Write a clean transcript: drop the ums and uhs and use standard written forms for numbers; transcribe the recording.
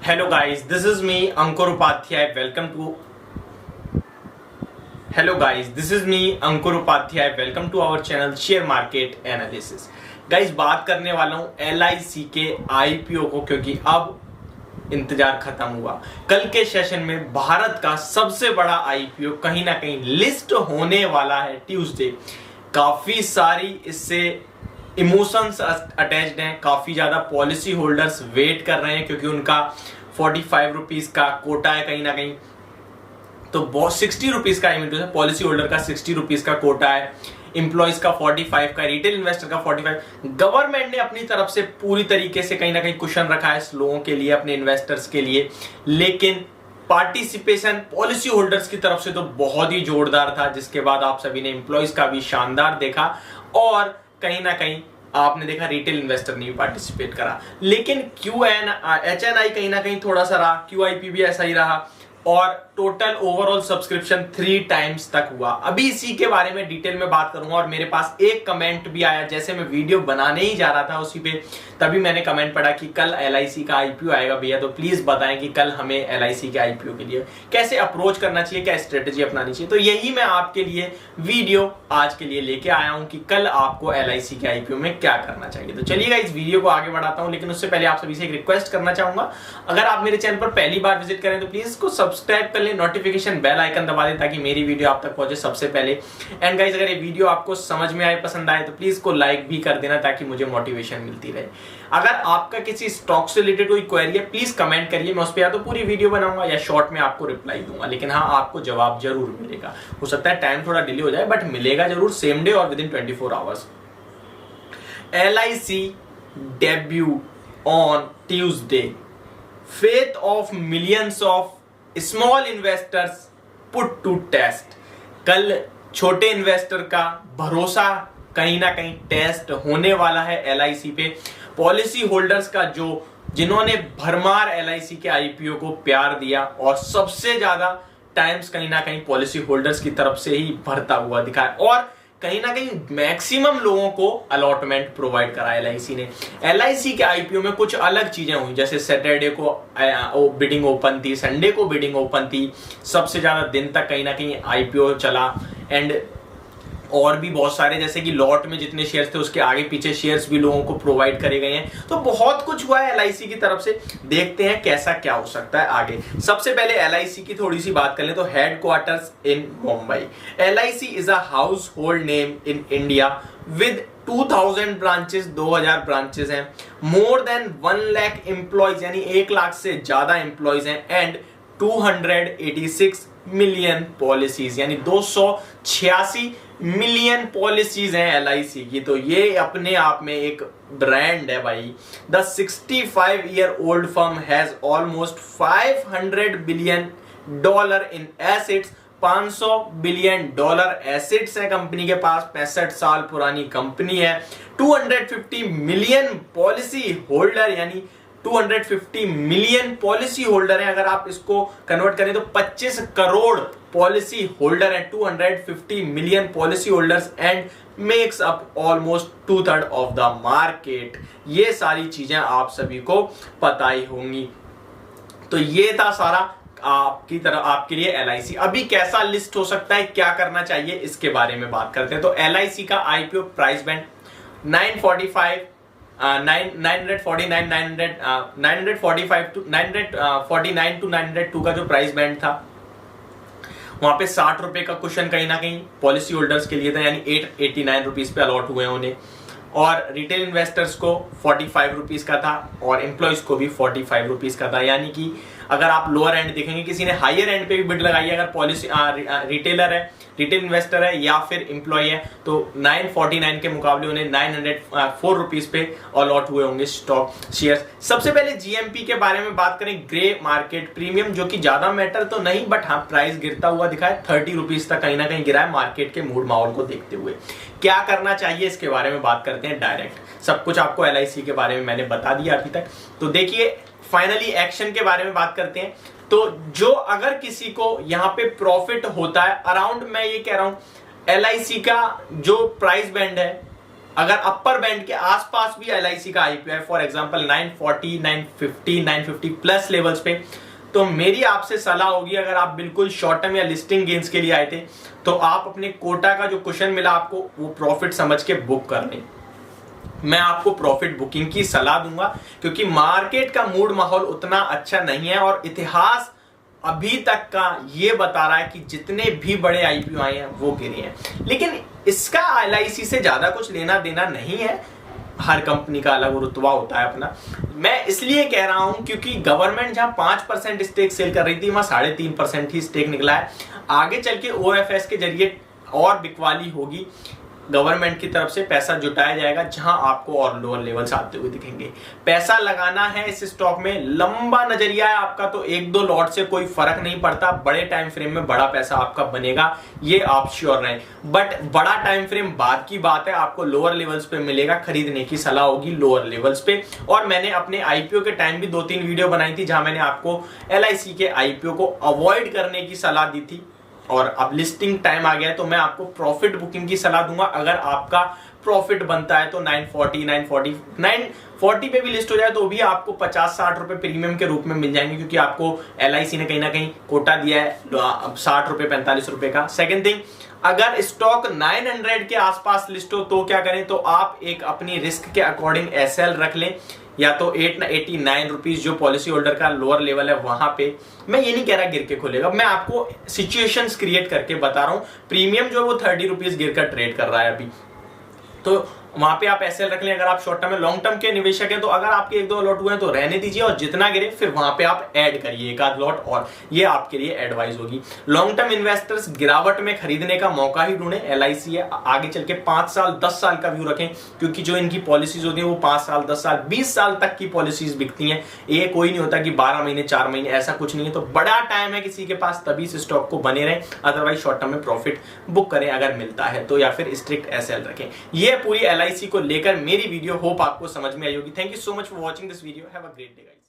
Hello guys, this is me Ankur Upadhyay. Welcome to our channel Share Market Analysis. Guys बात करने वाला हूं LIC के IPO को, क्योंकि अब इंतजार खत्म हुआ। कल के सेशन में भारत का सबसे बड़ा IPO कहीं ना कहीं लिस्ट होने वाला है ट्यूसडे। काफी सारी इससे इमोशंस अटैच्ड हैं, काफी ज्यादा पॉलिसी होल्डर्स वेट कर रहे हैं क्योंकि उनका 45 रुपीज का कोटा है कहीं ना कहीं। तो 60 रुपीज का पॉलिसी होल्डर का 60 रुपीज का कोटा है, इंप्लॉइज का 45 का, रिटेल इन्वेस्टर का 45। गवर्नमेंट ने अपनी तरफ से पूरी तरीके से कहीं ना कहीं कुशन रखा है लोगों के लिए, अपने इन्वेस्टर्स के लिए, लेकिन पार्टिसिपेशन पॉलिसी होल्डर्स की तरफ से तो बहुत ही जोरदार था, जिसके बाद आप सभी ने इंप्लॉइज का भी शानदार देखा और कहीं ना कहीं आपने देखा रिटेल इन्वेस्टर ने भी पार्टिसिपेट करा। लेकिन HNI कहीं ना कहीं थोड़ा सा रहा, QIP भी ऐसा ही रहा और टोटल ओवरऑल सब्सक्रिप्शन 3 टाइम्स तक हुआ। अभी इसी के बारे में डिटेल में बात करूंगा और मेरे पास एक कमेंट भी आया, जैसे मैं वीडियो बनाने ही जा रहा था उसी पे, तभी मैंने कमेंट पढ़ा कि कल LIC का IPO आएगा भैया, तो प्लीज बताएं कि कल हमें LIC के IPO के लिए कैसे अप्रोच करना चाहिए, क्या स्ट्रेटेजी अपनानी चाहिए। तो यही मैं आपके लिए वीडियो आज के लिए लेके आया हूं कि कल आपको LIC के IPO में क्या करना चाहिए। तो चलिएगा इस वीडियो को आगे बढ़ाता हूं, लेकिन उससे पहले आप सभी से एक रिक्वेस्ट करना चाहूंगा, अगर आप मेरे चैनल पर पहली बार विजिट करें तो प्लीज इसको सब्सक्राइब कर ले, नोटिफिकेशन बेल आइकन दबा दें ताकि मेरी वीडियो आप तक पहुंचे सबसे पहले। एंड गाइस, अगर ये वीडियो आपको समझ में आए, पसंद आए, तो प्लीज को लाइक भी कर देना ताकि मुझे मोटिवेशन मिलती रहे। अगर आपका किसी स्टॉक से रिलेटेड कोई क्वेरी है, प्लीज कमेंट करिए, मैं उस पर या तो पूरी वीडियो बनाऊंगा या शॉर्ट में आपको रिप्लाई दूंगा, लेकिन हाँ, आपको जवाब जरूर मिलेगा। हो सकता है टाइम थोड़ा डिले हो जाए, बट मिलेगा जरूर, सेम डे और within 24 hours. LIC debut on Tuesday, faith of millions of small investors put to test. कल छोटे इन्वेस्टर का भरोसा कहीं ना कहीं टेस्ट होने वाला है LIC पे। पॉलिसी होल्डर्स का जिन्होंने भरमार LIC के IPO को प्यार दिया और सबसे ज्यादा टाइम्स कहीं ना कहीं पॉलिसी होल्डर्स की तरफ से ही भरता हुआ दिखा है और कहीं ना कहीं मैक्सिमम लोगों को अलॉटमेंट प्रोवाइड करा LIC ने। LIC के IPO में कुछ अलग चीजें हुई, जैसे सैटरडे को बिडिंग ओपन थी, संडे को बिडिंग ओपन थी, सबसे ज्यादा दिन तक कहीं ना कहीं IPO चला। एंड और भी बहुत सारे, जैसे कि लॉट में जितने शेयर्स थे उसके आगे पीछे शेयर्स भी लोगों को प्रोवाइड करे गए हैं। तो बहुत कुछ हुआ है LIC की तरफ से, देखते हैं कैसा क्या हो सकता है आगे। सबसे पहले LIC की थोड़ी सी बात कर लें तो headquarters in Mumbai. LIC is a house hold name in India with 2000 branches, 2000 branches हैं, मोर देन 1 लाख एम्प्लॉयज, यानी 1 लाख से ज्यादा एम्प्लॉयज हैं, एंड 286 मिलियन पॉलिसीज, यानी 286 मिलियन पॉलिसीज हैं LIC की। तो ये अपने आप में एक ब्रांड है भाई। The 65-year-old firm has almost $500 billion in assets. $500 billion assets है कंपनी के पास, 65 साल पुरानी कंपनी है। 250 मिलियन पॉलिसी होल्डर, यानी 250 मिलियन पॉलिसी होल्डर है। अगर आप इसको कन्वर्ट करें तो 25 करोड़ पॉलिसी होल्डर है, 250 million policy holders, and makes up almost 2/3 of the market. ये सारी चीजें आप सभी को पता ही होंगी। तो ये था सारा आपके लिए LIC। अभी कैसा लिस्ट हो सकता है, क्या करना चाहिए, इसके बारे में बात करते हैं। तो LIC का IPO प्राइस बैंड 945 949 टू 902 का जो प्राइस बैंड था, वहां पे 60 रुपए का क्वेश्चन कहीं ना कहीं पॉलिसी होल्डर्स के लिए था, यानी 889 रुपीज पे अलॉट हुए उन्हें, और रिटेल इन्वेस्टर्स को 45 रुपीज का था और एम्प्लॉइज को भी 45 रुपीज का था। यानी कि अगर आप लोअर एंड देखेंगे, किसी ने हायर एंड पे भी बिड लगाई है, अगर पॉलिसी रिटेलर है, रिटेल इन्वेस्टर है या फिर एम्प्लॉय है, तो 949 के मुकाबले उन्हें 904 रुपीज पे अलॉट हुए होंगे स्टॉक शेयर्स। सबसे पहले GMP के बारे में बात करें, ग्रे मार्केट प्रीमियम, जो कि ज्यादा मैटर तो नहीं, बट हाँ प्राइस गिरता हुआ दिखा है, 30 रुपीज तक कहीं ना कहीं गिरा है मार्केट के मूड माहौल को देखते हुए। क्या करना चाहिए इसके बारे में बात करते हैं डायरेक्ट। सब कुछ आपको LIC के बारे में मैंने बता दिया अभी तक। तो देखिए, फाइनली एक्शन के बारे में बात करते हैं। तो जो अगर किसी को यहाँ पे प्रॉफिट होता है अराउंड, मैं ये कह रहा हूं LIC का जो प्राइस बैंड है अगर अपर बैंड के आसपास भी LIC का आईपीओ है, फॉर एग्जांपल 940, 950, 950 प्लस लेवल्स पे, तो मेरी आपसे सलाह होगी, अगर आप बिल्कुल शॉर्ट टर्म या लिस्टिंग गेन्स के लिए आए थे तो आप अपने कोटा का जो क्वेश्चन मिला आपको वो प्रॉफिट समझ के बुक कर लें। मैं आपको प्रॉफिट बुकिंग की सलाह दूंगा क्योंकि मार्केट का मूड माहौल उतना अच्छा नहीं है और इतिहास अभी तक का ये बता रहा है कि जितने भी बड़े आईपीओ आए हैं वो गिरे हैं। लेकिन इसका LIC से ज्यादा कुछ लेना देना नहीं है, हर कंपनी का अलग रुतबा होता है अपना। मैं इसलिए कह रहा हूं क्योंकि गवर्नमेंट जहां 5% स्टेक सेल कर रही थी वहां 3.5% ही स्टेक निकला है। आगे चल के OFS के जरिए और बिकवाली होगी, गवर्नमेंट की तरफ से पैसा जुटाया जाएगा जहां आपको और लोअर लेवल्स आते हुए दिखेंगे। पैसा लगाना है इस स्टॉक में, लंबा नजरिया है आपका तो 1-2 लॉट से कोई फर्क नहीं पड़ता, बड़े टाइम फ्रेम में बड़ा पैसा आपका बनेगा, ये आप श्योर रहें। बट बड़ा टाइम फ्रेम बाद की बात है, आपको लोअर लेवल्स पे मिलेगा, खरीदने की सलाह होगी लोअर लेवल्स पे। और मैंने अपने आईपीओ के टाइम भी 2-3 वीडियो बनाई थी जहां मैंने आपको LIC के आईपीओ को अवॉइड करने की सलाह दी थी। और अब लिस्टिंग टाइम आ गया है तो मैं आपको प्रॉफिट बुकिंग की सलाह दूंगा। अगर आपका प्रॉफिट बनता है तो 940 पे भी लिस्ट हो जाए तो भी आपको 50-60 रुपए प्रीमियम के रूप में मिल जाएंगे क्योंकि आपको LIC ने कहीं ना कहीं कोटा दिया है 60 रुपए 45 रुपए का। सेकंड थिंग, अगर स्टॉक 900 के आसपास लिस्ट हो तो क्या करें, तो आप एक अपनी रिस्क के अकॉर्डिंग SL रख लें, या तो 89 रुपीज जो पॉलिसी होल्डर का लोअर लेवल है वहां पे। मैं ये नहीं कह रहा गिर के खुलेगा, मैं आपको सिचुएशंस क्रिएट करके बता रहा हूं। प्रीमियम जो वो 30 रुपीज गिर कर ट्रेड कर रहा है अभी, तो वहां पे आप SL रख लें। अगर आप शॉर्ट टर्म में लॉन्ग टर्म के निवेशक हैं तो अगर आपके 1-2 लॉट हुए हैं तो रहने दीजिए और जितना गिरे फिर वहां पे आप ऐड करिए 1-आध लॉट, और ये आपके लिए एडवाइस होगी। लॉन्ग टर्म इन्वेस्टर्स गिरावट में खरीदने का मौका ही ढूंढे, LIC है, आगे चल के 5 साल 10 साल का व्यू रखें क्योंकि जो इनकी पॉलिसीज होती है वो 5 साल 10 साल 20 साल तक की पॉलिसीज बिकती हैं। ये कोई नहीं होता कि 12 महीने 4 महीने, ऐसा कुछ नहीं है। तो बड़ा टाइम है किसी के पास तभी इस स्टॉक को बने रहें, अदरवाइज शॉर्ट टर्म में प्रॉफिट बुक करें अगर मिलता है तो, या फिर स्ट्रिक्ट SL रखें। ये पूरी LIC को लेकर मेरी वीडियो होप आपको समझ में आई होगी। Thank you so much for watching this video, have a great day guys.